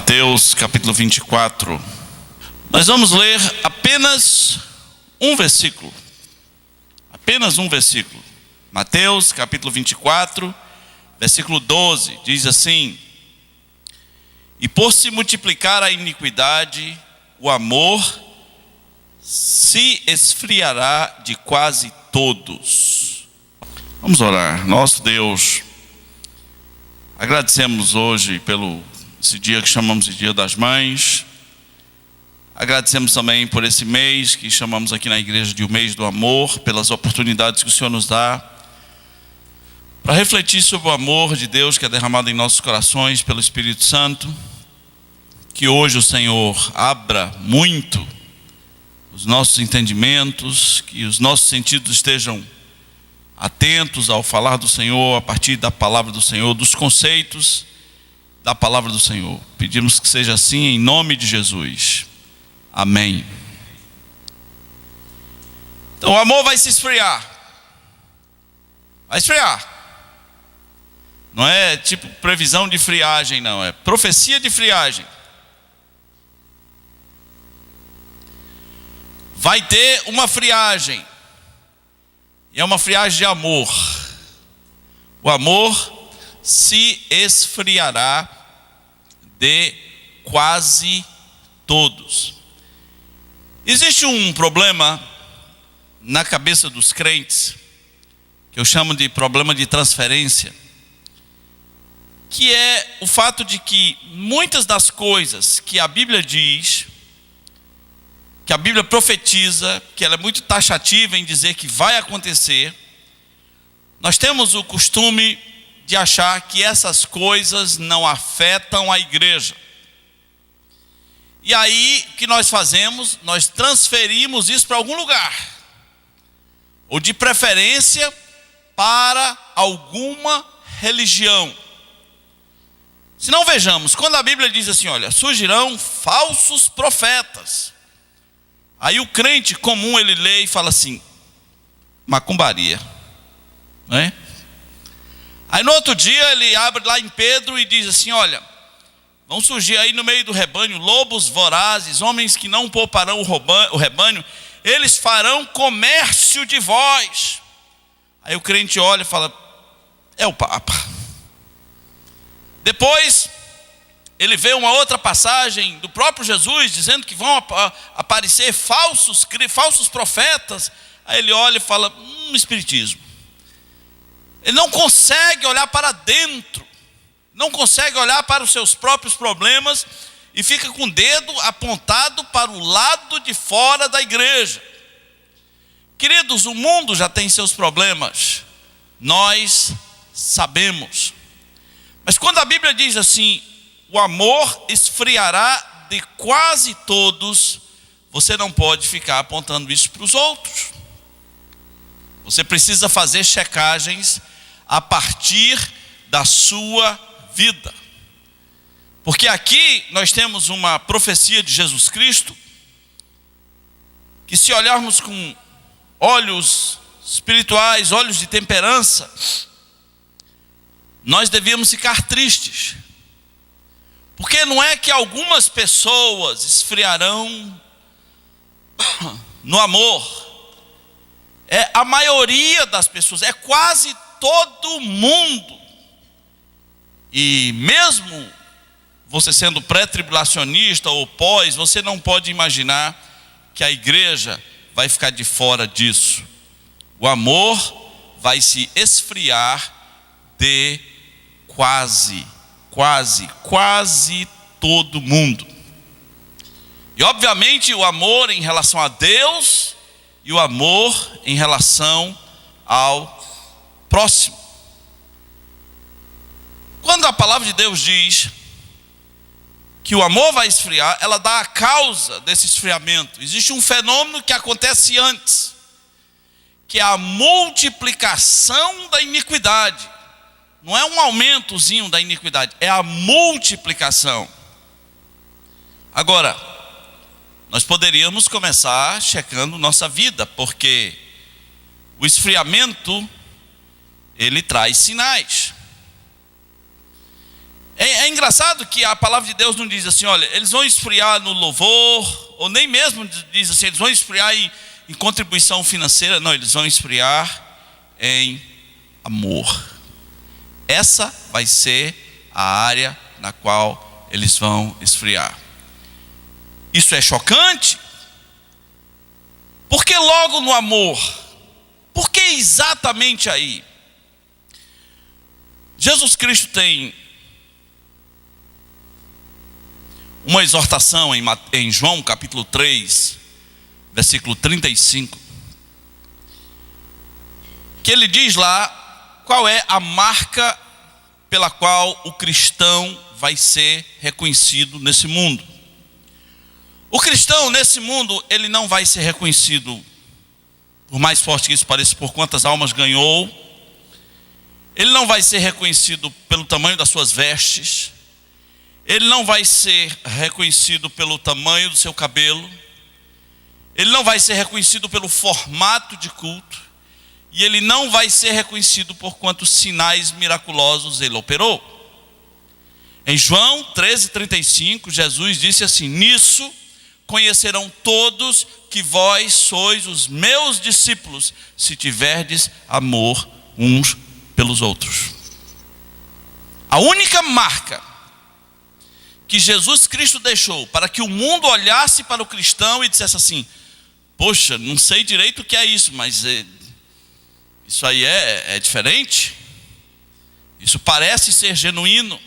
Mateus capítulo 24. Nós vamos ler apenas um versículo. Apenas um versículo. Mateus capítulo 24, versículo 12. Diz assim: E por se multiplicar a iniquidade, o amor se esfriará de quase todos. Vamos orar. Nosso Deus, agradecemos hoje pelo esse dia que chamamos de Dia das Mães. Agradecemos também por esse mês que chamamos aqui na igreja de o mês do amor, pelas oportunidades que o Senhor nos dá para refletir sobre o amor de Deus que é derramado em nossos corações pelo Espírito Santo. Que hoje o Senhor abra muito os nossos entendimentos, que os nossos sentidos estejam atentos ao falar do Senhor, a partir da palavra do Senhor, dos conceitos da palavra do Senhor. Pedimos que seja assim em nome de Jesus. Amém. Então o amor vai se esfriar. Vai esfriar. Não é tipo previsão de friagem, não. É profecia de friagem. Vai ter uma friagem. E é uma friagem de amor. O amor se esfriará de quase todos. Existe um problema na cabeça dos crentes, que eu chamo de problema de transferência, que é o fato de que muitas das coisas que a Bíblia diz, que a Bíblia profetiza, que ela é muito taxativa em dizer que vai acontecer, nós temos o costume de achar que essas coisas não afetam a igreja. E aí, o que nós fazemos? Nós transferimos isso para algum lugar, ou de preferência para alguma religião. Se não, vejamos, quando a Bíblia diz assim, olha, surgirão falsos profetas. Aí o crente comum, ele lê e fala assim, macumbaria, não é? Aí no outro dia ele abre lá em Pedro e diz assim, olha, vão surgir aí no meio do rebanho lobos vorazes, homens que não pouparão o rebanho, eles farão comércio de vós. Aí o crente olha e fala, é o Papa. Depois ele vê uma outra passagem do próprio Jesus dizendo que vão aparecer falsos profetas. Aí ele olha e fala, espiritismo. Ele não consegue olhar para dentro, não consegue olhar para os seus próprios problemas e fica com o dedo apontado para o lado de fora da igreja. Queridos, o mundo já tem seus problemas, nós sabemos. Mas quando a Bíblia diz assim, o amor esfriará de quase todos, você não pode ficar apontando isso para os outros. Você precisa fazer checagens a partir da sua vida. Porque aqui nós temos uma profecia de Jesus Cristo, que se olharmos com olhos espirituais, olhos de temperança, nós devíamos ficar tristes. Porque não é que algumas pessoas esfriarão no amor. É a maioria das pessoas, é quase todo mundo. E mesmo você sendo pré-tribulacionista ou pós, você não pode imaginar que a igreja vai ficar de fora disso. O amor vai se esfriar de quase todo mundo. E obviamente o amor em relação a Deus e o amor em relação ao próximo. Quando a palavra de Deus diz que o amor vai esfriar, ela dá a causa desse esfriamento. Existe um fenômeno que acontece antes, que é a multiplicação da iniquidade. Não é um aumentozinho da iniquidade, é a multiplicação. Agora, nós poderíamos começar checando nossa vida, porque o esfriamento, ele traz sinais. É engraçado que a palavra de Deus não diz assim, olha, eles vão esfriar no louvor, ou nem mesmo diz assim, eles vão esfriar em contribuição financeira. Não, eles vão esfriar em amor. Essa vai ser a área na qual eles vão esfriar. Isso é chocante? Por que logo no amor? Por que exatamente aí? Jesus Cristo tem uma exortação em João capítulo 3, versículo 35, que ele diz lá qual é a marca pela qual o cristão vai ser reconhecido nesse mundo. O cristão nesse mundo, ele não vai ser reconhecido, por mais forte que isso pareça, por quantas almas ganhou. Ele não vai ser reconhecido pelo tamanho das suas vestes. Ele não vai ser reconhecido pelo tamanho do seu cabelo. Ele não vai ser reconhecido pelo formato de culto. E ele não vai ser reconhecido por quantos sinais miraculosos ele operou. Em João 13:35, Jesus disse assim: nisso conhecerão todos que vós sois os meus discípulos, se tiverdes amor uns pelos outros. A única marca que Jesus Cristo deixou para que o mundo olhasse para o cristão e dissesse assim: poxa, não sei direito o que é isso, mas isso aí é diferente, isso parece ser genuíno,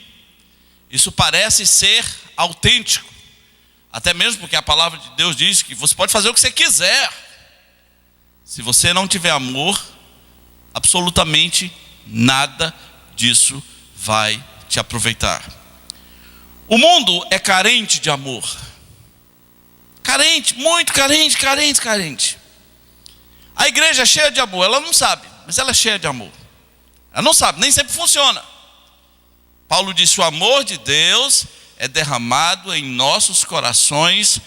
isso parece ser autêntico. Até mesmo porque a palavra de Deus diz que você pode fazer o que você quiser. Se você não tiver amor, absolutamente nada disso vai te aproveitar. O mundo é carente de amor. Carente, muito carente. A igreja é cheia de amor, ela não sabe, mas ela é cheia de amor. Ela não sabe, nem sempre funciona. Paulo disse: o amor de Deus é derramado em nossos corações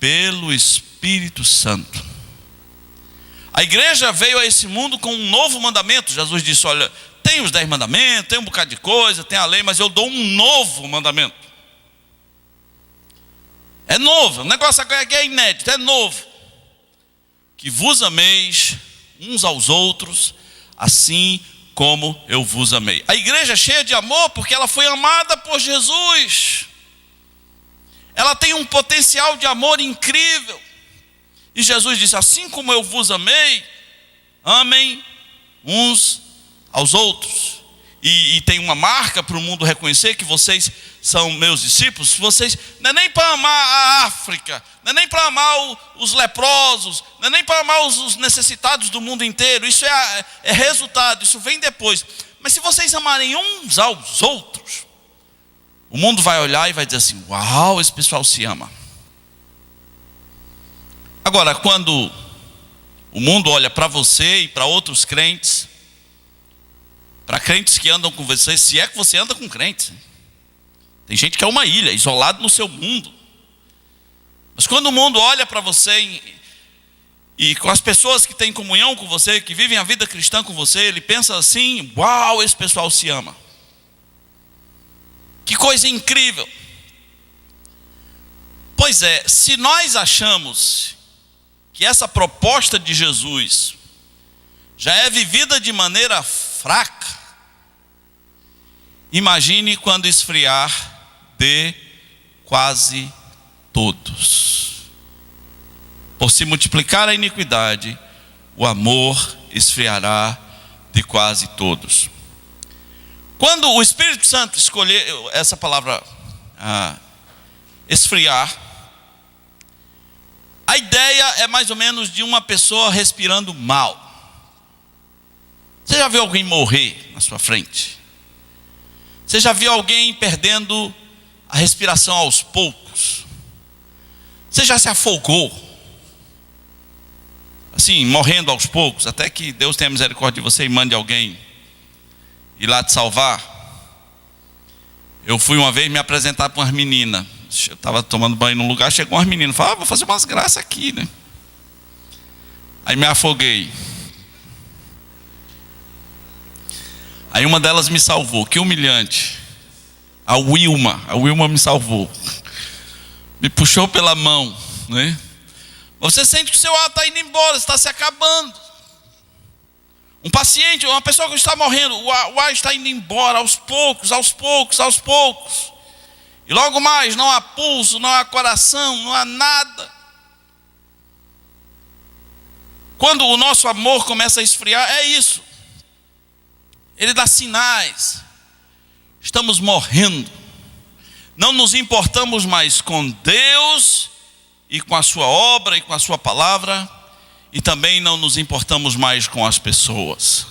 pelo Espírito Santo. A igreja veio a esse mundo com um novo mandamento. Jesus disse: olha, tem os 10 mandamentos, tem um bocado de coisa, tem a lei, mas eu dou um novo mandamento. É novo, o negócio aqui é inédito, é novo. Que vos ameis uns aos outros, assim como eu vos amei. A igreja é cheia de amor porque ela foi amada por Jesus. Ela tem um potencial de amor incrível. E Jesus disse: assim como eu vos amei, amem uns aos outros. E tem uma marca para o mundo reconhecer que vocês são meus discípulos. Vocês, não é nem para amar a África, não é nem para amar os leprosos, não é nem para amar os necessitados do mundo inteiro. Isso é resultado, isso vem depois. Mas se vocês amarem uns aos outros, o mundo vai olhar e vai dizer assim: uau, esse pessoal se ama. Agora, quando o mundo olha para você e para outros crentes, para crentes que andam com você, se é que você anda com crentes, tem gente que é uma ilha, isolado no seu mundo. Mas quando o mundo olha para você e com as pessoas que têm comunhão com você, que vivem a vida cristã com você, ele pensa assim: uau, esse pessoal se ama. Que coisa incrível. Pois é, se nós achamos que essa proposta de Jesus já é vivida de maneira fraca, imagine quando esfriar de quase todos. Por se multiplicar a iniquidade, o amor esfriará de quase todos. Quando o Espírito Santo escolheu essa palavra esfriar, a ideia é mais ou menos de uma pessoa respirando mal. Você já viu alguém morrer na sua frente? Você já viu alguém perdendo a respiração aos poucos? Você já se afogou? Assim, morrendo aos poucos, até que Deus tenha misericórdia de você e mande alguém ir lá te salvar. Eu fui uma vez me apresentar para umas meninas. Eu estava tomando banho num lugar, chegou umas meninas, falaram: vou fazer umas graças aqui, né? Aí me afoguei. Aí uma delas me salvou. Que humilhante. A Wilma me salvou, me puxou pela mão, né? Você sente que o seu ar está indo embora, está se acabando. Um paciente, uma pessoa que está morrendo, o ar está indo embora aos poucos. E logo mais, não há pulso, não há coração, não há nada. Quando o nosso amor começa a esfriar, é isso. Ele dá sinais. Estamos morrendo. Não nos importamos mais com Deus e com a sua obra e com a sua palavra. E também não nos importamos mais com as pessoas.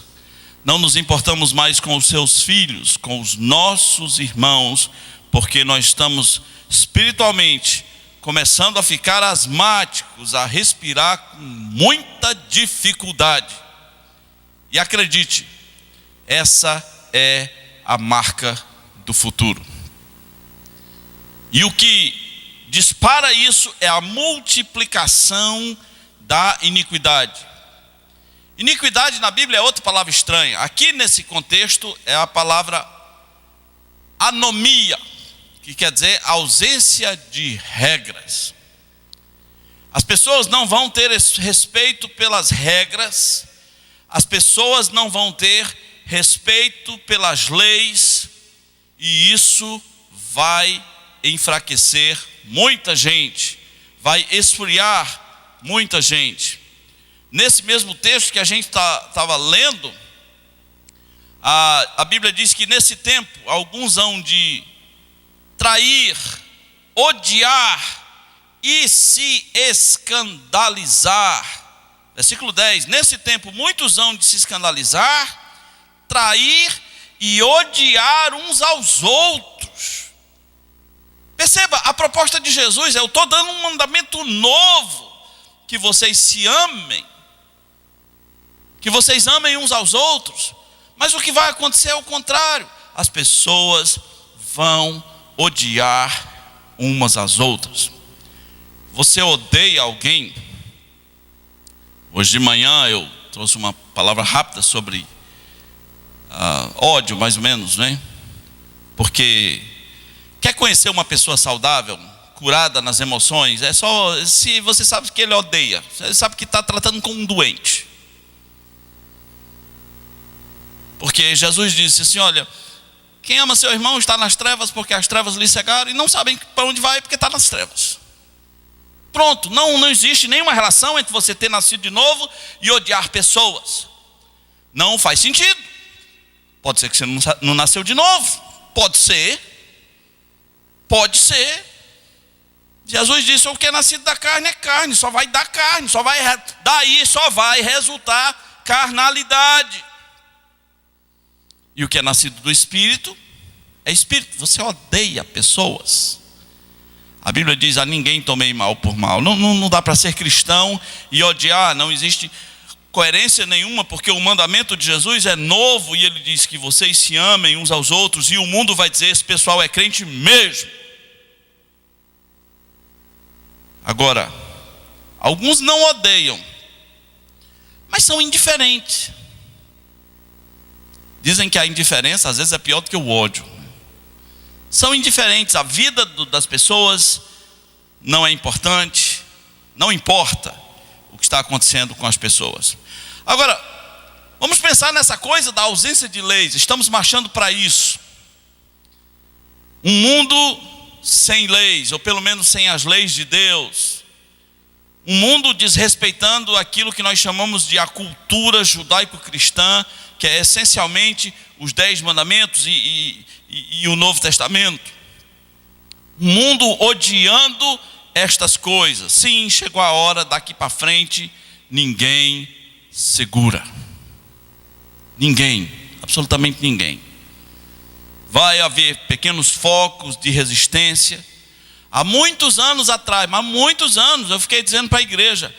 Não nos importamos mais com os seus filhos, com os nossos irmãos, porque nós estamos espiritualmente começando a ficar asmáticos, a respirar com muita dificuldade. E acredite, essa é a marca do futuro. E o que dispara isso é a multiplicação da iniquidade. Iniquidade na Bíblia é outra palavra estranha. Aqui nesse contexto é a palavra anomia, que quer dizer ausência de regras. As pessoas não vão ter respeito pelas regras, as pessoas não vão ter respeito pelas leis, e isso vai enfraquecer muita gente, vai esfriar muita gente. Nesse mesmo texto que a gente estava lendo, a Bíblia diz que nesse tempo alguns hão de trair, odiar e se escandalizar. Versículo 10: nesse tempo muitos hão de se escandalizar, trair e odiar uns aos outros. Perceba, a proposta de Jesus é: eu estou dando um mandamento novo, que vocês se amem, que vocês amem uns aos outros. Mas o que vai acontecer é o contrário. As pessoas vão odiar umas às outras. Você odeia alguém? Hoje de manhã eu trouxe uma palavra rápida sobre ódio, mais ou menos, né? Porque quer conhecer uma pessoa saudável, curada nas emoções, é só se você sabe que ele odeia, você sabe que está tratando com um doente. Porque Jesus disse assim: olha, quem ama seu irmão está nas trevas, porque as trevas lhe cegaram e não sabem para onde vai porque está nas trevas. Pronto, não existe nenhuma relação entre você ter nascido de novo e odiar pessoas. Não faz sentido. Pode ser que você não nasceu de novo, pode ser. Jesus disse: o que é nascido da carne é carne, só vai dar carne, daí só vai resultar carnalidade. E o que é nascido do Espírito é Espírito. Você odeia pessoas. A Bíblia diz: a ninguém tomei mal por mal. Não dá para ser cristão e odiar. Não existe coerência nenhuma, porque o mandamento de Jesus é novo e ele diz que vocês se amem uns aos outros, e o mundo vai dizer: esse pessoal é crente mesmo. Agora, alguns não odeiam, mas são indiferentes. Dizem que a indiferença às vezes é pior do que o ódio. São indiferentes, a vida das pessoas não é importante, não importa o que está acontecendo com as pessoas. Agora, vamos pensar nessa coisa da ausência de leis. Estamos marchando para isso. Um mundo sem leis, ou pelo menos sem as leis de Deus. Um mundo desrespeitando aquilo que nós chamamos de a cultura judaico-cristã, que é essencialmente os 10 mandamentos e o Novo Testamento. Um mundo odiando estas coisas. Sim, chegou a hora, daqui para frente, ninguém segura. Ninguém, absolutamente ninguém. Vai haver pequenos focos de resistência. Há muitos anos atrás, mas muitos anos, eu fiquei dizendo para a igreja: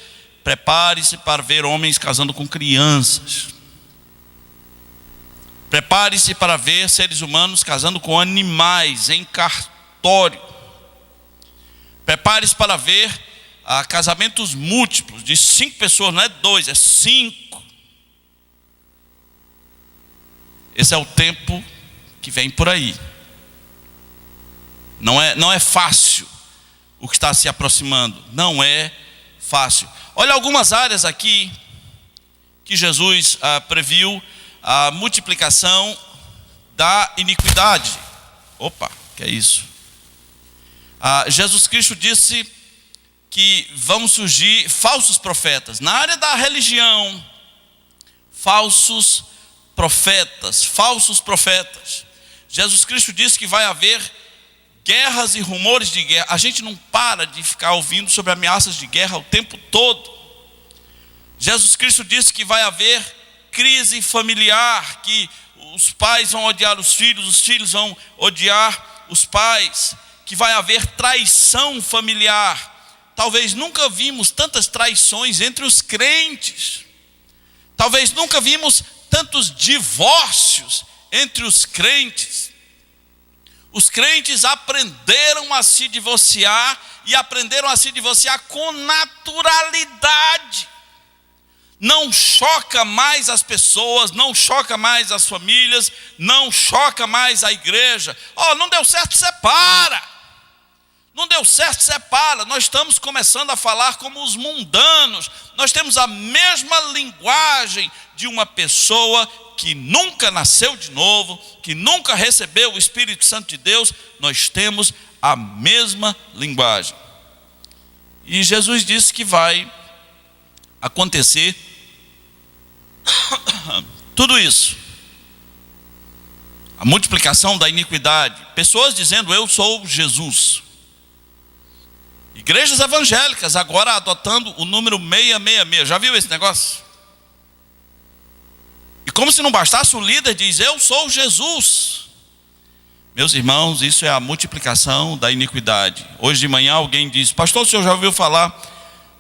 prepare-se para ver homens casando com crianças. Prepare-se para ver seres humanos casando com animais em cartório. Prepare-se para ver casamentos múltiplos de 5 pessoas, não é 2, é 5. Esse é o tempo que vem por aí. Não é fácil o que está se aproximando. Não é fácil. Olha algumas áreas aqui que Jesus previu a multiplicação da iniquidade. Opa, que é isso? Jesus Cristo disse que vão surgir falsos profetas. Na área da religião, falsos profetas. Jesus Cristo disse que vai haver guerras e rumores de guerra. A gente não para de ficar ouvindo sobre ameaças de guerra o tempo todo. Jesus Cristo disse que vai haver crise familiar, que os pais vão odiar os filhos vão odiar os pais, que vai haver traição familiar. Talvez nunca vimos tantas traições entre os crentes. Talvez nunca vimos tantos divórcios entre os crentes. Os crentes aprenderam a se divorciar e aprenderam a se divorciar com naturalidade. Não choca mais as pessoas, não choca mais as famílias, não choca mais a igreja. Não deu certo, separa. Não deu certo, separa. Nós estamos começando a falar como os mundanos. Nós temos a mesma linguagem de uma pessoa que nunca nasceu de novo, que nunca recebeu o Espírito Santo de Deus. Nós temos a mesma linguagem. E Jesus disse que vai acontecer tudo isso. A multiplicação da iniquidade. Pessoas dizendo: eu sou Jesus. Igrejas evangélicas agora adotando o número 666. Já viu esse negócio? E como se não bastasse, o líder diz: eu sou Jesus. Meus irmãos, isso é a multiplicação da iniquidade. Hoje de manhã alguém disse: pastor, o senhor já ouviu falar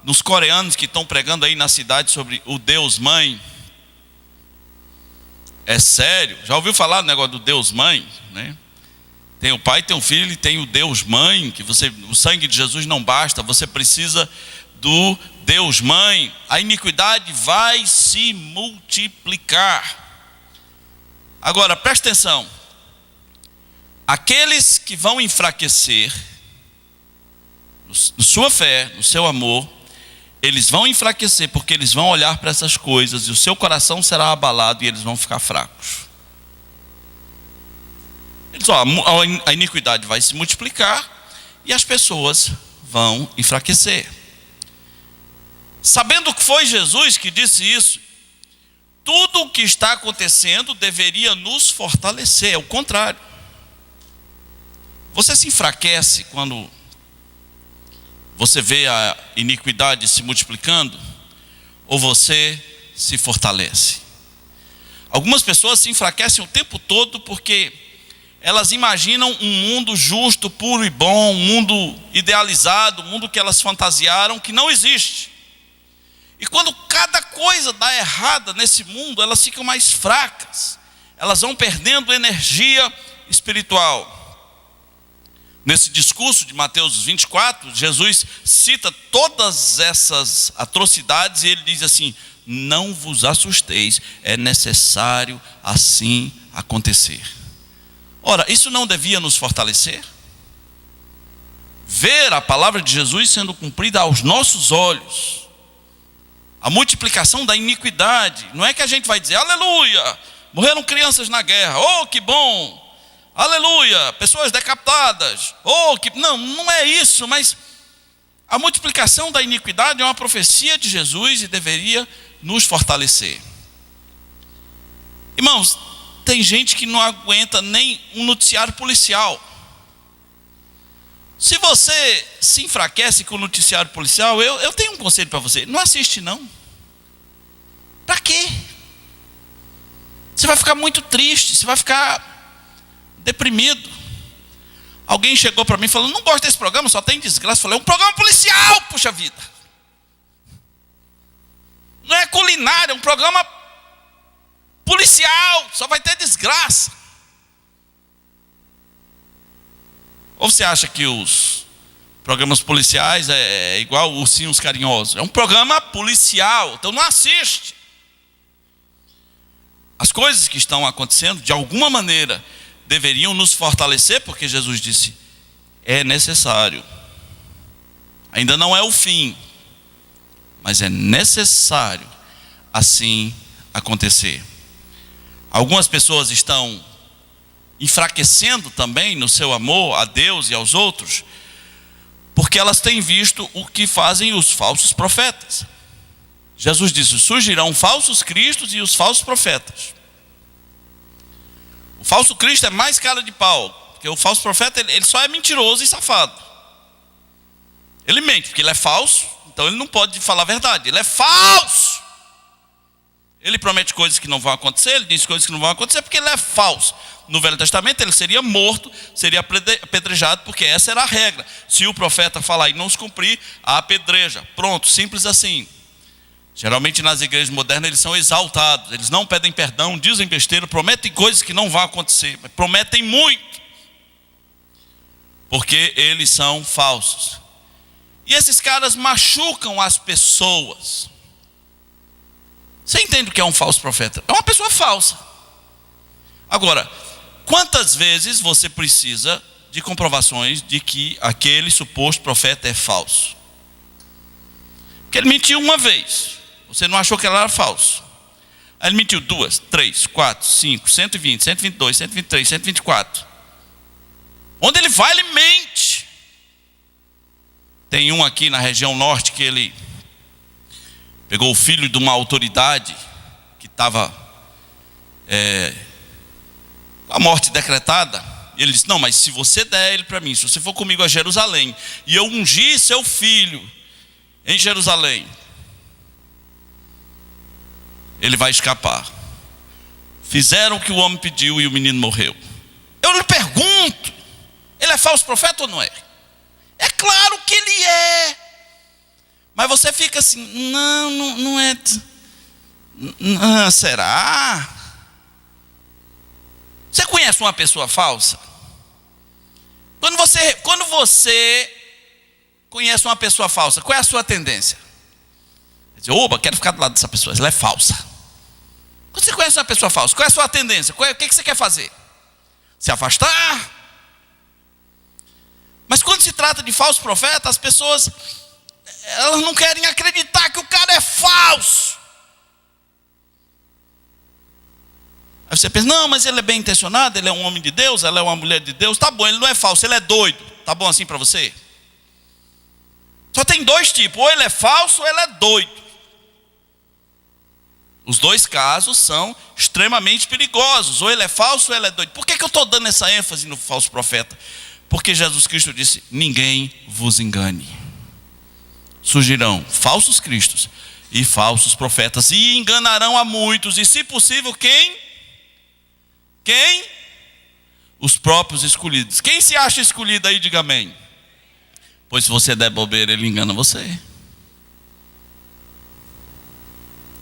nos coreanos que estão pregando aí na cidade sobre o Deus Mãe? É sério? Já ouviu falar do negócio do Deus Mãe, né? Tem o Pai, tem o Filho e tem o Deus Mãe, que o sangue de Jesus não basta, você precisa do Deus Mãe. A iniquidade vai se multiplicar. Agora, presta atenção. Aqueles que vão enfraquecer na sua fé, no seu amor, eles vão enfraquecer porque eles vão olhar para essas coisas e o seu coração será abalado e eles vão ficar fracos. A iniquidade vai se multiplicar e as pessoas vão enfraquecer. Sabendo que foi Jesus que disse isso, tudo o que está acontecendo deveria nos fortalecer. É o contrário. Você se enfraquece quando você vê a iniquidade se multiplicando, ou você se fortalece? Algumas pessoas se enfraquecem o tempo todo porque elas imaginam um mundo justo, puro e bom, um mundo idealizado, um mundo que elas fantasiaram, que não existe. E quando cada coisa dá errada nesse mundo, elas ficam mais fracas, elas vão perdendo energia espiritual. Nesse discurso de Mateus 24, Jesus cita todas essas atrocidades e ele diz assim: não vos assusteis, é necessário assim acontecer. Ora, isso não devia nos fortalecer? Ver a palavra de Jesus sendo cumprida aos nossos olhos, a multiplicação da iniquidade. Não é que a gente vai dizer: aleluia, morreram crianças na guerra, oh que bom, aleluia, pessoas decapitadas, oh que... Não é isso, mas a multiplicação da iniquidade é uma profecia de Jesus e deveria nos fortalecer. Irmãos, tem gente que não aguenta nem um noticiário policial. Se você se enfraquece com o noticiário policial, eu tenho um conselho para você: não assiste não. Para quê? Você vai ficar muito triste, você vai ficar deprimido. Alguém chegou para mim falando: não gosto desse programa, só tem desgraça. Eu falei: um programa policial, puxa vida. Não é culinária, é um programa policial, só vai ter desgraça. Ou você acha que os programas policiais é igual Ursinhos Carinhosos? É um programa policial, então não assiste. As coisas que estão acontecendo, de alguma maneira, deveriam nos fortalecer, porque Jesus disse: é necessário. Ainda não é o fim, mas é necessário assim acontecer. Algumas pessoas estão enfraquecendo também no seu amor a Deus e aos outros, porque elas têm visto o que fazem os falsos profetas. Jesus disse: surgirão falsos cristos e os falsos profetas. O falso Cristo é mais cara de pau, porque o falso profeta ele só é mentiroso e safado. Ele mente, porque ele é falso, então ele não pode falar a verdade, ele é falso. Ele promete coisas que não vão acontecer, ele diz coisas que não vão acontecer, porque ele é falso. No Velho Testamento ele seria morto, seria apedrejado, porque essa era a regra. Se o profeta falar e não se cumprir, a apedreja. Pronto, simples assim. Geralmente nas igrejas modernas eles são exaltados, eles não pedem perdão, dizem besteira, prometem coisas que não vão acontecer, mas prometem muito, porque eles são falsos. E esses caras machucam as pessoas. Você entende o que é um falso profeta? É uma pessoa falsa. Agora, quantas vezes você precisa de comprovações de que aquele suposto profeta é falso? Porque ele mentiu uma vez, você não achou que ele era falso. Aí ele mentiu 2, 3, 4, 5, 120, 122, 123, 124. Onde ele vai, ele mente. Tem um aqui na região norte que ele pegou o filho de uma autoridade que estava com a morte decretada. E ele disse: não, mas se você der ele para mim, se você for comigo a Jerusalém, e eu ungir seu filho em Jerusalém, ele vai escapar. Fizeram o que o homem pediu e o menino morreu. Eu lhe pergunto, ele é falso profeta ou não é? É claro que ele é. Mas você fica assim: não é. Não, será? Você conhece uma pessoa falsa? Quando você conhece uma pessoa falsa, qual é a sua tendência? Dizer: oba, quero ficar do lado dessa pessoa, ela é falsa. Quando você conhece uma pessoa falsa, qual é a sua tendência? O que você quer fazer? Se afastar? Mas quando se trata de falso profeta, as pessoas, elas não querem acreditar que o cara é falso. Aí você pensa: não, mas ele é bem intencionado, ele é um homem de Deus, ela é uma mulher de Deus. Tá bom, ele não é falso, ele é doido. Tá bom assim para você? Só tem dois tipos: ou ele é falso ou ele é doido. Os dois casos são extremamente perigosos. Ou ele é falso ou ele é doido. Por que eu estou dando essa ênfase no falso profeta? Porque Jesus Cristo disse: ninguém vos engane. Surgirão falsos cristos e falsos profetas, e enganarão a muitos. E se possível, quem? Os próprios escolhidos. Quem se acha escolhido aí, diga amém. Pois se você der bobeira, ele engana você.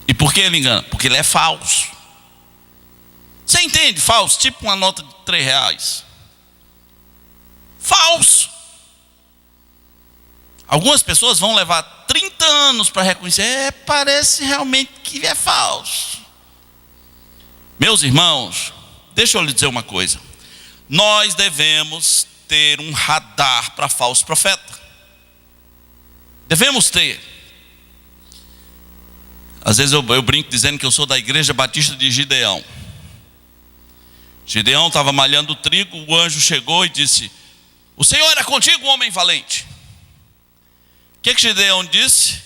E por que ele engana? Porque ele é falso. Você entende? Falso, tipo uma nota de R$3. Falso. Algumas pessoas vão levar 30 anos para reconhecer: parece realmente que é falso. Meus irmãos, deixa eu lhe dizer uma coisa. Nós devemos ter um radar para falso profeta. Devemos ter. Às vezes eu brinco dizendo que eu sou da Igreja Batista de Gideão. Gideão estava malhando o trigo, o anjo chegou e disse: o Senhor é contigo, homem valente. O que Gideão disse?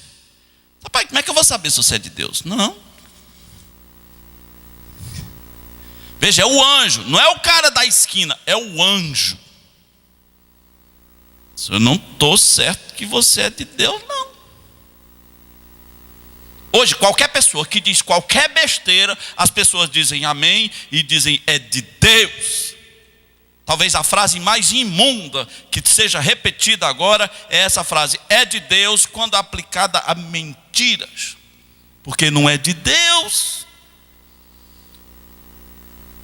Pai, como é que eu vou saber se você é de Deus? Não. Veja, é o anjo, não é o cara da esquina, é o anjo. Eu não estou certo que você é de Deus, não. Hoje, qualquer pessoa que diz qualquer besteira, as pessoas dizem amém e dizem: é de Deus. Talvez a frase mais imunda que seja repetida agora é essa frase: é de Deus, quando aplicada a mentiras. Porque não é de Deus.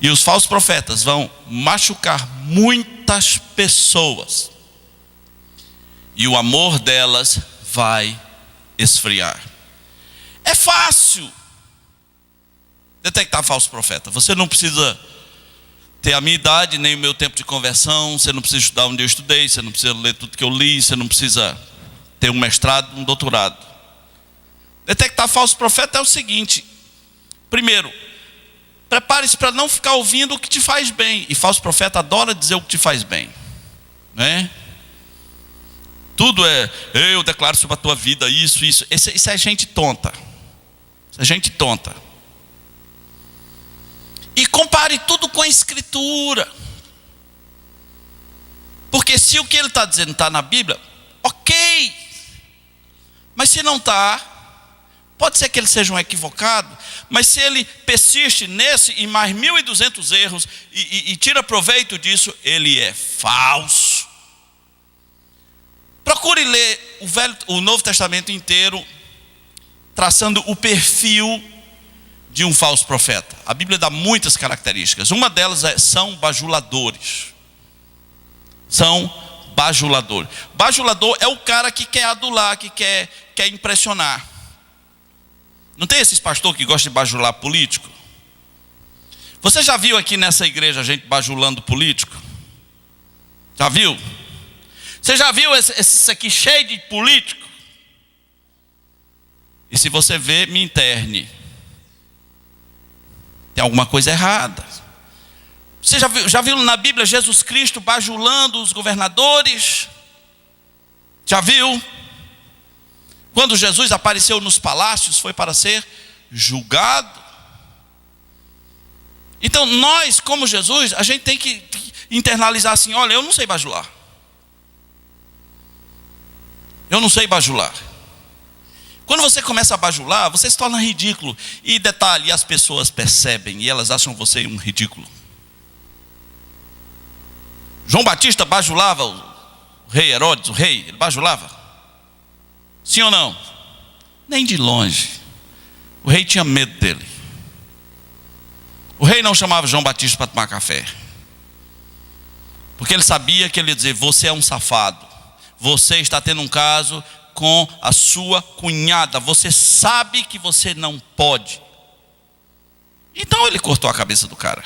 E os falsos profetas vão machucar muitas pessoas. E o amor delas vai esfriar. É fácil detectar falso profeta. Você não precisa ter a minha idade, nem o meu tempo de conversão. Você não precisa estudar onde eu estudei, você não precisa ler tudo que eu li, você não precisa ter um mestrado, um doutorado. Detectar falso profeta é o seguinte: primeiro, prepare-se para não ficar ouvindo o que te faz bem. E falso profeta adora dizer o que te faz bem, né? Tudo é, eu declaro sobre a tua vida isso. Isso é gente tonta. Isso é gente tonta. E compare tudo com a Escritura. Porque se o que ele está dizendo está na Bíblia, ok. Mas se não está, pode ser que ele seja um equivocado, mas se ele persiste nesse e mais 1.200 erros e tira proveito disso, ele é falso. Procure ler o Novo Testamento inteiro, traçando o perfil de um falso profeta. A Bíblia dá muitas características. Uma delas são bajuladores. São bajuladores. Bajulador é o cara que quer adular, que quer impressionar. Não tem esses pastores que gostam de bajular político? Você já viu aqui nessa igreja a gente bajulando político? Já viu? Você já viu esse aqui cheio de político? E se você vê, me interne. Tem alguma coisa errada. Você já viu na Bíblia Jesus Cristo bajulando os governadores? Já viu? Quando Jesus apareceu nos palácios, foi para ser julgado. Então nós, como Jesus, a gente tem que internalizar assim: olha, eu não sei bajular. Eu não sei bajular. Quando você começa a bajular, você se torna ridículo. E detalhe, as pessoas percebem e elas acham você um ridículo. João Batista bajulava o rei Herodes, o rei, ele bajulava? Sim ou não? Nem de longe. O rei tinha medo dele. O rei não chamava João Batista para tomar café, porque ele sabia que ele ia dizer: você é um safado, você está tendo um caso com a sua cunhada, você sabe que você não pode. Então ele cortou a cabeça do cara.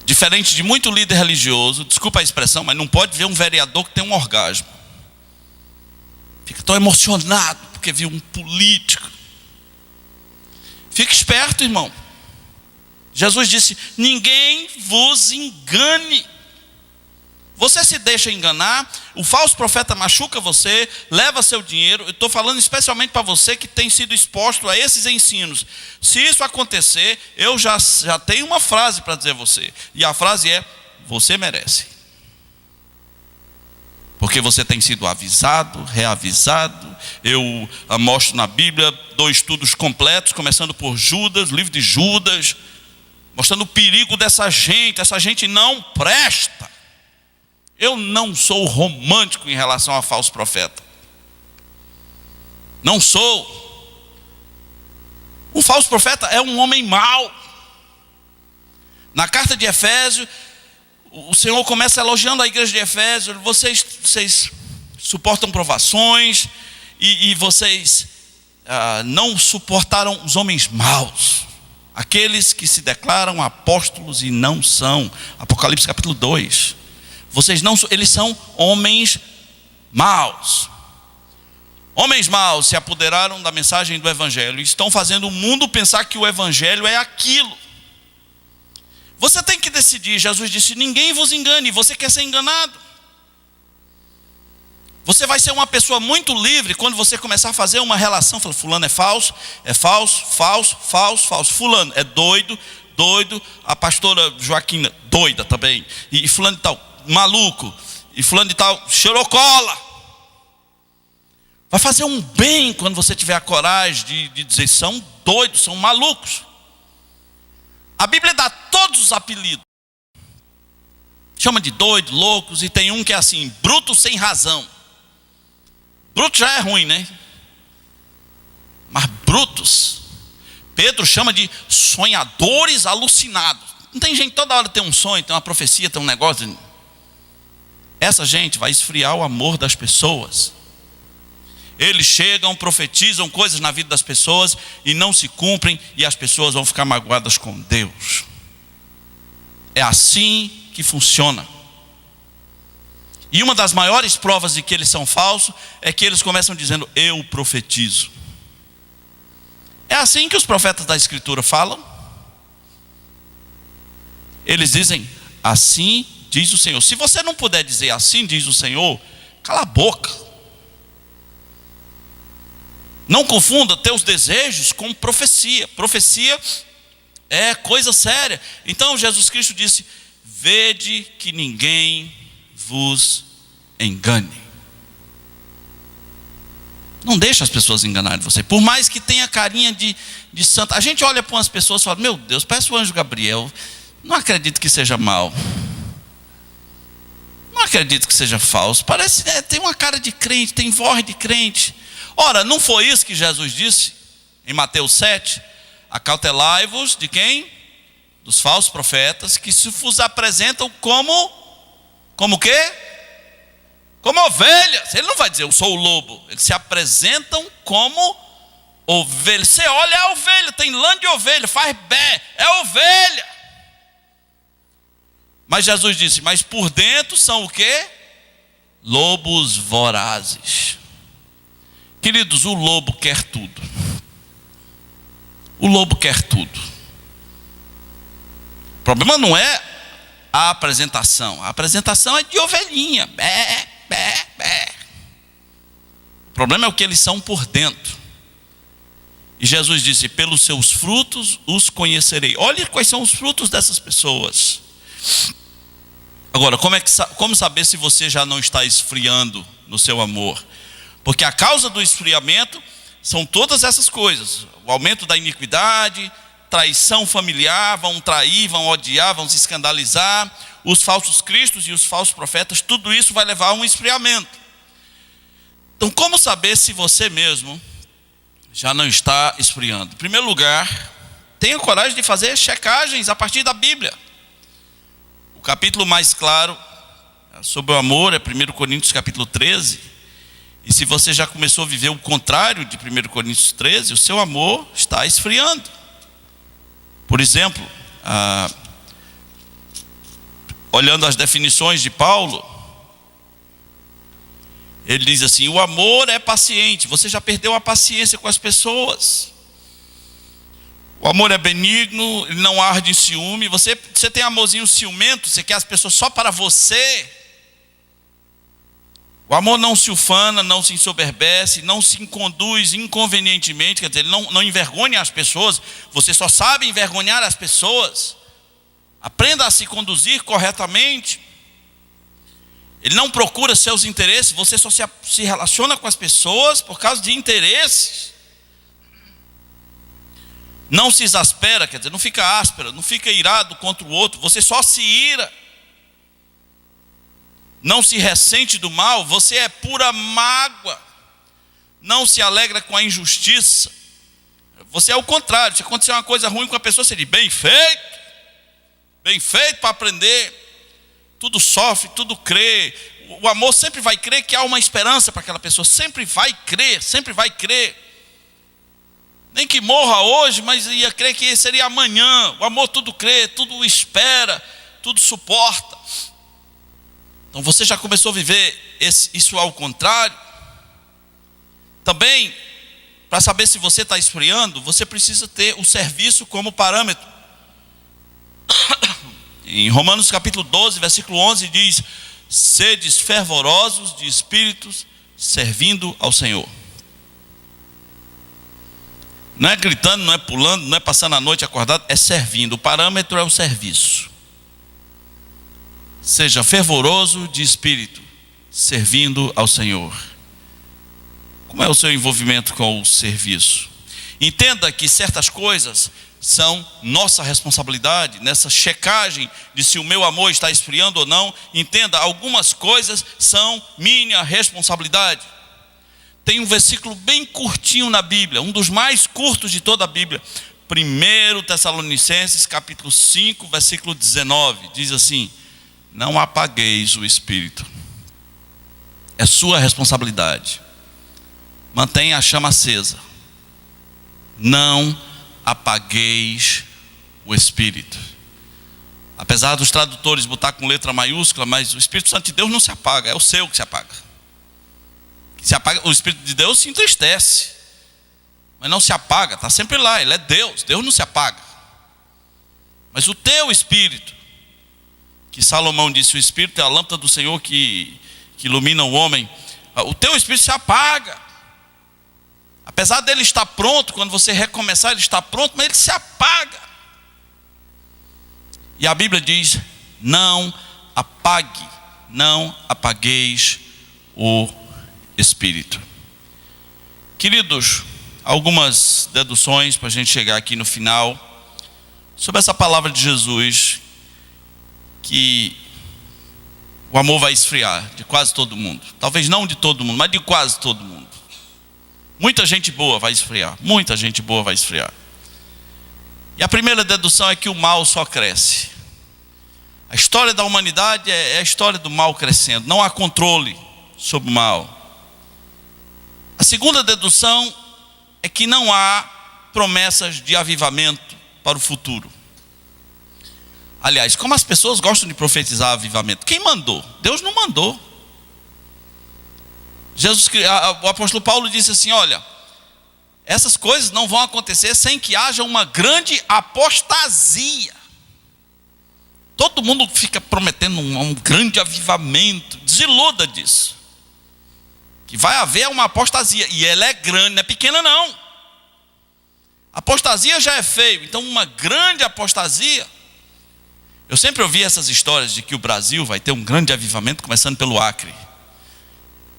Diferente de muito líder religioso, desculpa a expressão, mas não pode ver um vereador que tem um orgasmo. Fica tão emocionado porque viu um político. Fique esperto, irmão. Jesus disse: ninguém vos engane. Você se deixa enganar, o falso profeta machuca você, leva seu dinheiro. Eu estou falando especialmente para você que tem sido exposto a esses ensinos. Se isso acontecer, eu já tenho uma frase para dizer a você. E a frase é: você merece. Porque você tem sido avisado, reavisado. Eu mostro na Bíblia 2 estudos completos, começando por Judas, o livro de Judas, mostrando o perigo dessa gente. Essa gente não presta. Eu não sou romântico em relação a falso profeta. Não sou. Um falso profeta é um homem mau. Na carta de Efésios, o Senhor começa elogiando a igreja de Efésios: vocês suportam provações e vocês não suportaram os homens maus, aqueles que se declaram apóstolos e não são. Apocalipse capítulo 2. Eles são homens maus. Homens maus se apoderaram da mensagem do Evangelho e estão fazendo o mundo pensar que o Evangelho é aquilo. Você tem que decidir. Jesus disse: ninguém vos engane. Você quer ser enganado? Você vai ser uma pessoa muito livre quando você começar a fazer uma relação. Fala: fulano é falso, falso. Fulano é doido. A pastora Joaquina, doida também. E fulano de tal, maluco. E fulano de tal, xerocola. Vai fazer um bem quando você tiver a coragem de dizer: são doidos, são malucos. A Bíblia dá todos os apelidos. Chama de doido, loucos, e tem um que é assim: bruto sem razão. Bruto já é ruim, né? Mas brutos, Pedro chama de sonhadores alucinados. Não tem gente toda hora tem um sonho, tem uma profecia, tem um negócio. Essa gente vai esfriar o amor das pessoas. Eles chegam, profetizam coisas na vida das pessoas e não se cumprem, e as pessoas vão ficar magoadas com Deus. É assim que funciona. E uma das maiores provas de que eles são falsos é que eles começam dizendo: eu profetizo. É assim que os profetas da Escritura falam. Eles dizem: assim diz o Senhor. Se você não puder dizer assim diz o Senhor, cala a boca. Não confunda teus desejos com profecia. Profecia é coisa séria. Então Jesus Cristo disse: vede que ninguém vos engane. Não deixa as pessoas enganarem você. Por mais que tenha carinha de santa. A gente olha para umas pessoas e fala: meu Deus, parece o anjo Gabriel. Não acredito que seja mal. Não acredito que seja falso. Parece, tem uma cara de crente, tem voz de crente. Ora, não foi isso que Jesus disse em Mateus 7? Acautelai-vos de quem? Dos falsos profetas, que se vos apresentam como o quê? Como ovelhas. Ele não vai dizer: eu sou o lobo. Eles se apresentam como ovelhas. Você olha, é ovelha, tem lã de ovelha, faz bé, é ovelha. Mas Jesus disse: mas por dentro são o quê? Lobos vorazes. Queridos, o lobo quer tudo. O lobo quer tudo. O problema não é a apresentação. A apresentação é de ovelhinha. Bé, bé, bé. O problema é o que eles são por dentro. E Jesus disse: pelos seus frutos os conhecerei. Olhe quais são os frutos dessas pessoas. Agora, como saber se você já não está esfriando no seu amor? Porque a causa do esfriamento são todas essas coisas: o aumento da iniquidade, traição familiar, vão trair, vão odiar, vão se escandalizar, os falsos cristos e os falsos profetas. Tudo isso vai levar a um esfriamento. Então, como saber se você mesmo já não está esfriando? Em primeiro lugar, tenha coragem de fazer checagens a partir da Bíblia. O capítulo mais claro sobre o amor é 1 Coríntios capítulo 13. E se você já começou a viver o contrário de 1 Coríntios 13, o seu amor está esfriando. Por exemplo, olhando as definições de Paulo, ele diz assim: o amor é paciente. Você já perdeu a paciência com as pessoas. O amor é benigno, ele não arde em ciúme. Você tem amorzinho ciumento, você quer as pessoas só para você. O amor não se ufana, não se ensoberbece, não se conduz inconvenientemente, quer dizer, ele não envergonha as pessoas. Você só sabe envergonhar as pessoas. Aprenda a se conduzir corretamente. Ele não procura seus interesses, você só se relaciona com as pessoas por causa de interesses. Não se exaspera, quer dizer, não fica áspera, não fica irado contra o outro, você só se ira. Não se ressente do mal, você é pura mágoa. Não se alegra com a injustiça. Você é o contrário. Se acontecer uma coisa ruim com a pessoa, você diz: bem feito para aprender. Tudo sofre, tudo crê. O amor sempre vai crer que há uma esperança para aquela pessoa. Sempre vai crer, sempre vai crer. Nem que morra hoje, mas ia crer que seria amanhã. O amor tudo crê, tudo espera, tudo suporta. Então você já começou a viver isso ao contrário. Também, para saber se você está esfriando, você precisa ter o serviço como parâmetro. Em Romanos capítulo 12, versículo 11 diz: sedes fervorosos de espíritos, servindo ao Senhor. Não é gritando, não é pulando, não é passando a noite acordado, é servindo. O parâmetro é o serviço. Seja fervoroso de espírito, servindo ao Senhor. Como é o seu envolvimento com o serviço? Entenda que certas coisas são nossa responsabilidade. Nessa checagem de se o meu amor está esfriando ou não, entenda, algumas coisas são minha responsabilidade. Tem um versículo bem curtinho na Bíblia, um dos mais curtos de toda a Bíblia. 1 Tessalonicenses capítulo 5, versículo 19, diz assim: não apagueis o espírito. É sua responsabilidade. Mantenha a chama acesa. Não apagueis o espírito. Apesar dos tradutores botar com letra maiúscula, mas o Espírito Santo de Deus não se apaga, é o seu que se apaga. O Espírito de Deus se entristece, mas não se apaga, está sempre lá, ele é Deus, Deus não se apaga. Mas o teu espírito, que Salomão disse, o espírito é a lâmpada do Senhor que ilumina o homem, o teu espírito se apaga. Apesar dele estar pronto, quando você recomeçar ele está pronto, mas ele se apaga. E a Bíblia diz, não apagueis o espírito. Queridos, algumas deduções para a gente chegar aqui no final, sobre essa palavra de Jesus, que o amor vai esfriar de quase todo mundo. Talvez não de todo mundo, mas de quase todo mundo. Muita gente boa vai esfriar, muita gente boa vai esfriar. E a primeira dedução é que o mal só cresce. A história da humanidade é a história do mal crescendo, não há controle sobre o mal. A segunda dedução é que não há promessas de avivamento para o futuro. Aliás, como as pessoas gostam de profetizar avivamento, quem mandou? Deus não mandou. O apóstolo Paulo disse assim, olha, essas coisas não vão acontecer sem que haja uma grande apostasia. Todo mundo fica prometendo um grande avivamento, desiluda disso. Que vai haver uma apostasia, e ela é grande, não é pequena não. Apostasia já é feio, então uma grande apostasia. Eu sempre ouvi essas histórias de que o Brasil vai ter um grande avivamento, começando pelo Acre.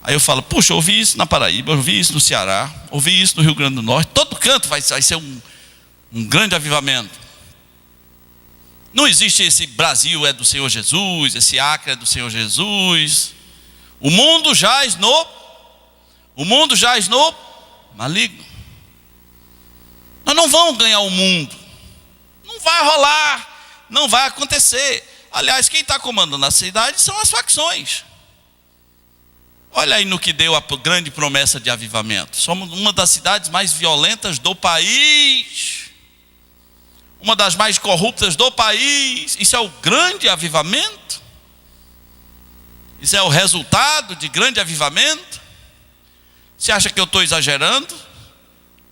Aí eu falo, puxa, eu ouvi isso na Paraíba, eu ouvi isso no Ceará, ouvi isso no Rio Grande do Norte, todo canto vai ser um grande avivamento. Não existe esse Brasil é do Senhor Jesus, esse Acre é do Senhor Jesus. O mundo jaz no maligno. Nós não vamos ganhar o mundo, não vai rolar, não vai acontecer. Aliás, quem está comandando a cidade são as facções. Olha aí no que deu a grande promessa de avivamento. Somos uma das cidades mais violentas do país, uma das mais corruptas do país. Isso é o grande avivamento? Isso é o resultado de grande avivamento? Você acha que eu estou exagerando?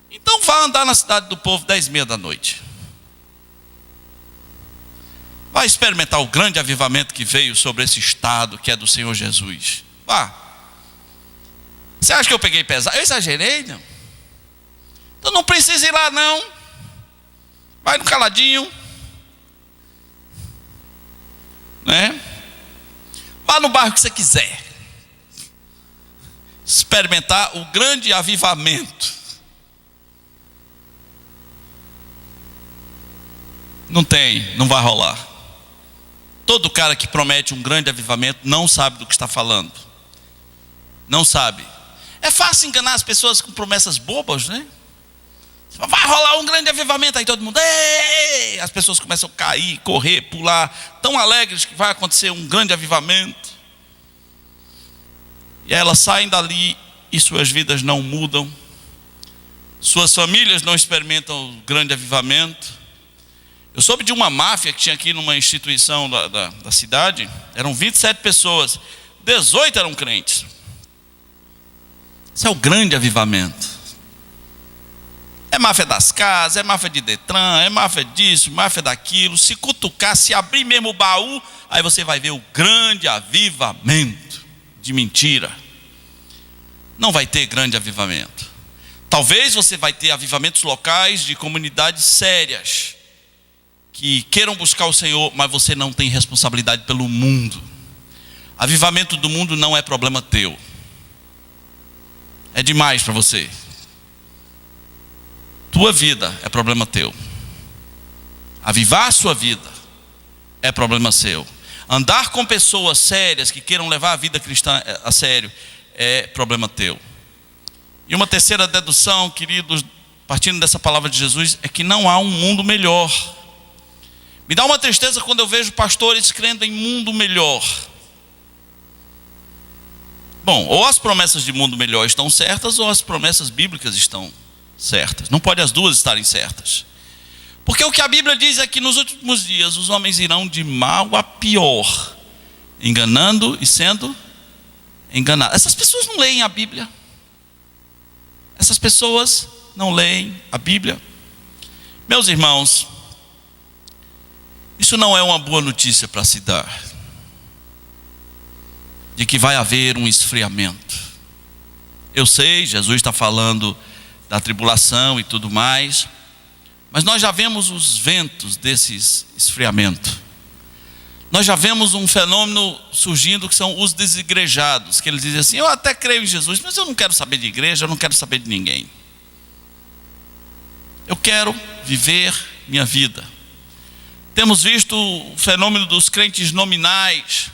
Então vá andar na cidade do povo 10h30 da noite. Vai experimentar o grande avivamento que veio sobre esse estado que é do Senhor Jesus. Vá. Você acha que eu peguei pesado? Eu exagerei, não? Então não precisa ir lá não. Vai no caladinho, né? Vá no bairro que você quiser. Experimentar o grande avivamento. Não vai rolar. Todo cara que promete um grande avivamento não sabe do que está falando. Não sabe. É fácil enganar as pessoas com promessas bobas, né? Vai rolar um grande avivamento, aí todo mundo, ei! As pessoas começam a cair, correr, pular, tão alegres que vai acontecer um grande avivamento. E elas saem dali e suas vidas não mudam. Suas famílias não experimentam o grande avivamento. Eu soube de uma máfia que tinha aqui numa instituição da cidade. Eram 27 pessoas, 18 eram crentes. Isso é o grande avivamento. É máfia das casas, é máfia de Detran, é máfia disso, máfia daquilo. Se cutucar, se abrir mesmo o baú, aí você vai ver o grande avivamento de mentira. Não vai ter grande avivamento. Talvez você vai ter avivamentos locais de comunidades sérias que queiram buscar o Senhor, mas você não tem responsabilidade pelo mundo. Avivamento do mundo não é problema teu. É demais para você. Tua vida é problema teu. Avivar a sua vida é problema seu. Andar com pessoas sérias que queiram levar a vida cristã a sério é problema teu. E uma terceira dedução, queridos, partindo dessa palavra de Jesus, é que não há um mundo melhor. Me dá uma tristeza quando eu vejo pastores crendo em mundo melhor. Bom, ou as promessas de mundo melhor estão certas, ou as promessas bíblicas estão certas. Não pode as duas estarem certas. Porque o que a Bíblia diz é que nos últimos dias os homens irão de mal a pior, enganando e sendo enganados. Essas pessoas não leem a Bíblia. Essas pessoas não leem a Bíblia. Meus irmãos, isso não é uma boa notícia para se dar, de que vai haver um esfriamento. Eu sei, Jesus está falando da tribulação e tudo mais, mas nós já vemos os ventos desse esfriamento. Nós já vemos um fenômeno surgindo que são os desigrejados, que eles dizem assim: eu até creio em Jesus, mas eu não quero saber de igreja, eu não quero saber de ninguém. Eu quero viver minha vida. Temos visto o fenômeno dos crentes nominais.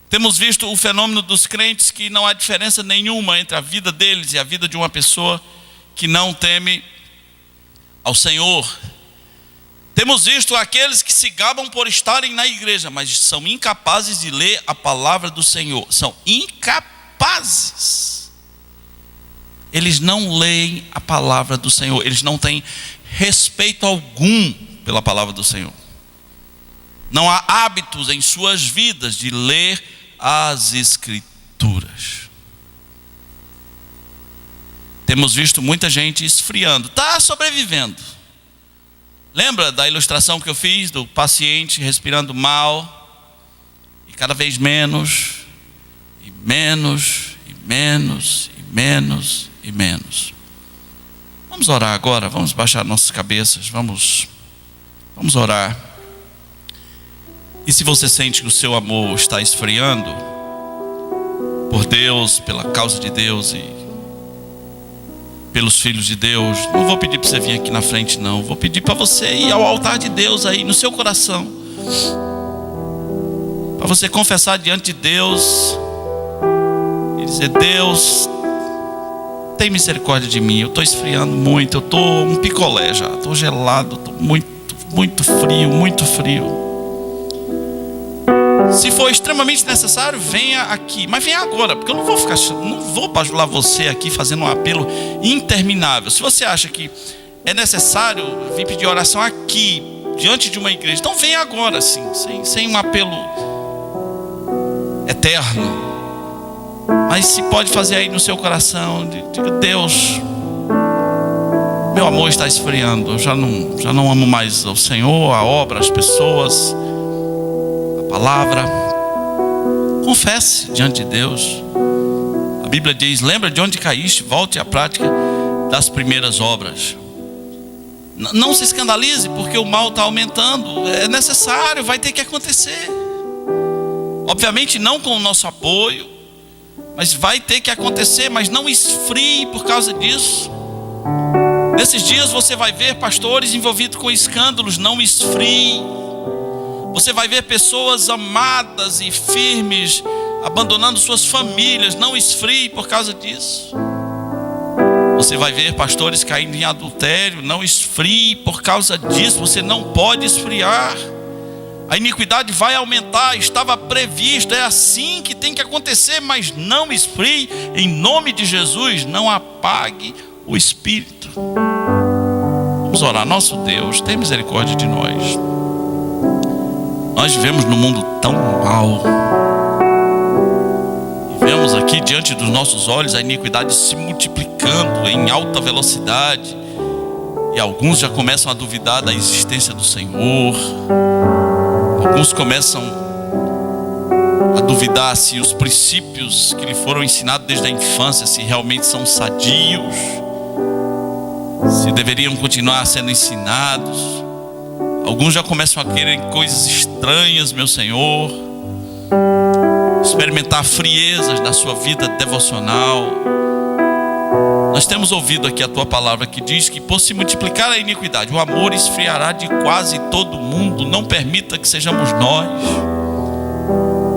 Temos visto o fenômeno dos crentes que não há diferença nenhuma entre a vida deles e a vida de uma pessoa que não teme ao Senhor. Temos visto aqueles que se gabam por estarem na igreja, mas são incapazes de ler a palavra do Senhor. São incapazes. Eles não leem a palavra do Senhor. Eles não têm respeito algum pela palavra do Senhor. Não há hábitos em suas vidas de ler as Escrituras. Temos visto muita gente esfriando, está sobrevivendo. Lembra da ilustração que eu fiz do paciente respirando mal, e cada vez menos, e menos, e menos, e menos, e menos. Vamos orar agora, vamos baixar nossas cabeças, vamos orar. E se você sente que o seu amor está esfriando por Deus, pela causa de Deus e pelos filhos de Deus, não vou pedir para você vir aqui na frente não, vou pedir para você ir ao altar de Deus aí no seu coração, para você confessar diante de Deus e dizer: Deus, tem misericórdia de mim, eu estou esfriando muito, eu estou um picolé já, estou gelado, estou muito frio, muito frio. Se for extremamente necessário, venha aqui, mas venha agora, porque eu não vou bajular você aqui fazendo um apelo interminável. Se você acha que é necessário vir pedir oração aqui, diante de uma igreja, então venha agora, sim, sem um apelo eterno. Mas se pode fazer aí no seu coração, diga: Deus, meu amor está esfriando, eu já não amo mais o Senhor, a obra, as pessoas, palavra. Confesse diante de Deus. A Bíblia diz: lembra de onde caíste, volte à prática das primeiras obras. Não se escandalize porque o mal está aumentando. É necessário, vai ter que acontecer. Obviamente não com o nosso apoio, mas vai ter que acontecer. Mas não esfrie por causa disso. Nesses dias você vai ver pastores envolvidos com escândalos. Não esfrie. Você vai ver pessoas amadas e firmes abandonando suas famílias. Não esfrie por causa disso. Você vai ver pastores caindo em adultério. Não esfrie por causa disso. Você não pode esfriar. A iniquidade vai aumentar. Estava previsto. É assim que tem que acontecer. Mas não esfrie. Em nome de Jesus, não apague o espírito. Vamos orar. Nosso Deus, tem misericórdia de nós. Nós vivemos num mundo tão mal. E vemos aqui diante dos nossos olhos a iniquidade se multiplicando em alta velocidade. E alguns já começam a duvidar da existência do Senhor. Alguns começam a duvidar se os princípios que lhe foram ensinados desde a infância, se realmente são sadios, se deveriam continuar sendo ensinados. Alguns já começam a querer coisas estranhas, meu Senhor, experimentar friezas na sua vida devocional. Nós temos ouvido aqui a tua palavra que diz que por se multiplicar a iniquidade, o amor esfriará de quase todo mundo. Não permita que sejamos nós.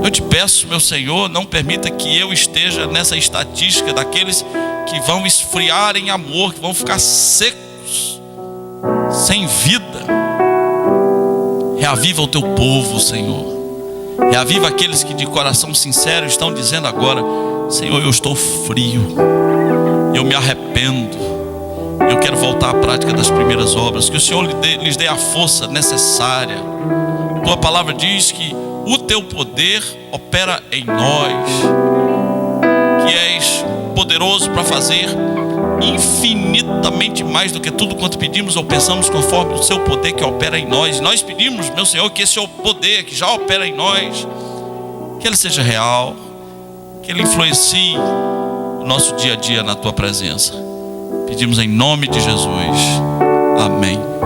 Eu te peço, meu Senhor, não permita que eu esteja nessa estatística daqueles que vão esfriar em amor, que vão ficar secos, sem vida. Reaviva o teu povo, Senhor. Reaviva aqueles que de coração sincero estão dizendo agora: Senhor, eu estou frio, eu me arrependo, Eu quero voltar à prática das primeiras obras. Que o Senhor lhes dê a força necessária. Tua palavra diz que o teu poder opera em nós, que és poderoso para fazer infinitamente mais do que tudo quanto pedimos ou pensamos, conforme o seu poder que opera em nós. E nós pedimos, meu Senhor, que esse poder que já opera em nós, que ele seja real, que ele influencie o nosso dia a dia na tua presença. Pedimos em nome de Jesus. Amém.